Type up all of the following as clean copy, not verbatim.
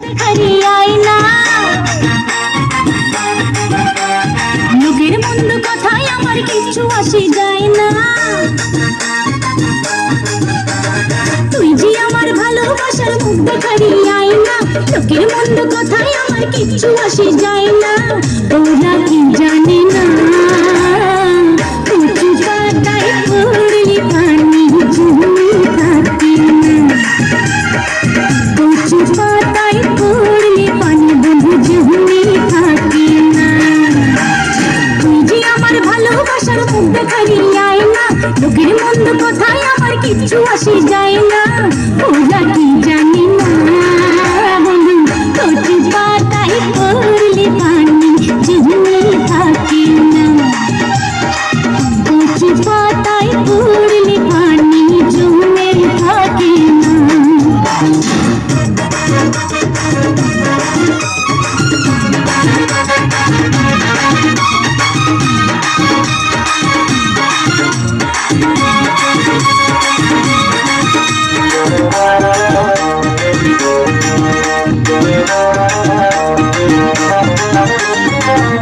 দেখারি আয়না লোকের মন্দ কথায় আমার কিচ্ছু আসে যায় না তুই যে আমার ভালোবাসার মুখ দেখারি আয়না লোকের মন্দ কথায় আমার কিচ্ছু আসে যায় না ওরা কি জানে না কচু পাতায় পড়লে পানি জমে থাকে না কচু পাতায় পড়লে পানি বন্ধু জমে থাকে না তুই যে আমার ভালোবাসার মুখ দেখারি আয়না লোকের মন্দ কথায় আমার কিচ্ছু আসে যায় না ওরা কি জানে না বন্ধু কচু পাতায় পড়লে পানি জমে থাকে না কচু পাতায় পড়লে পানি জমে থাকে না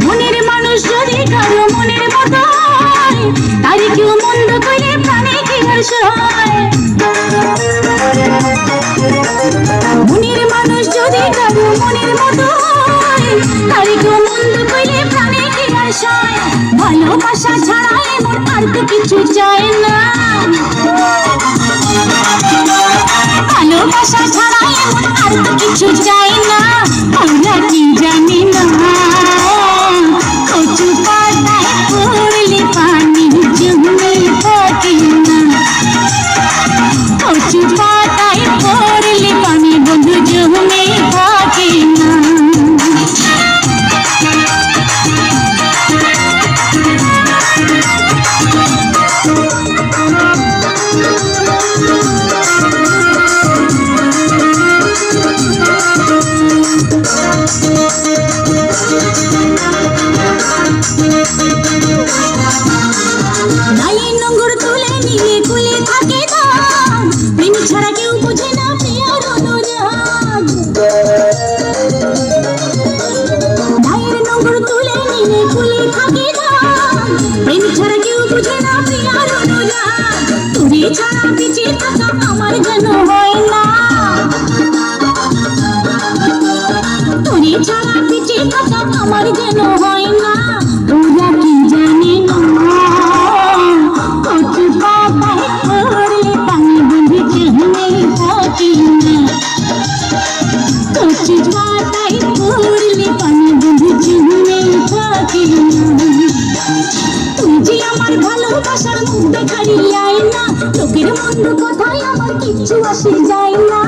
মনের মানুষ যদি কারো মনের মতো হয় তারে কেউ মন্দ করে প্রাণে কি হর্ষ হয় মনের মানুষ যদি কারো মনের মতো হয় তারে কেউ মন্দ করে প্রাণে কি হর্ষ হয় ভালোবাসা ছাড়া এমন আর তো কিছু চায় না ভালোবাসা ছাড়া এমন আর তো কিছু চায় না আমরা কি জানি না কচু পাতায় পড়লে পানি জমে থাকে না কচু পাতায় পড়লে পানি বন্ধু জমে থাকে না গায়ে নোংর তুলে নিলে কুলে থাকে দাম প্রেম ছাড়া কেউ বোঝে না প্রিয়ার অনুরাগ গায়ের নোংর তুলে নিলে কুলে থাকে দাম প্রেম ছাড়া কেউ বোঝে না প্রিয়ার অনুরাগ তোরে ছাড়া বেঁচে থাকা আমার যেন হয় না তোরে ছাড়া বেঁচে থাকা আমার যেন হয় না ওরা কি জানে না কচু পাতায় পড়লে পানি বন্ধু জমে থাকে না কচু পাতায় পড়লে পানি বন্ধু জমে থাকে না তুই যে আমার ভালোবাসার মুখ দেখারি আয়না লোকের মন্দ কথায় আমার কিচ্ছু আসে যায় না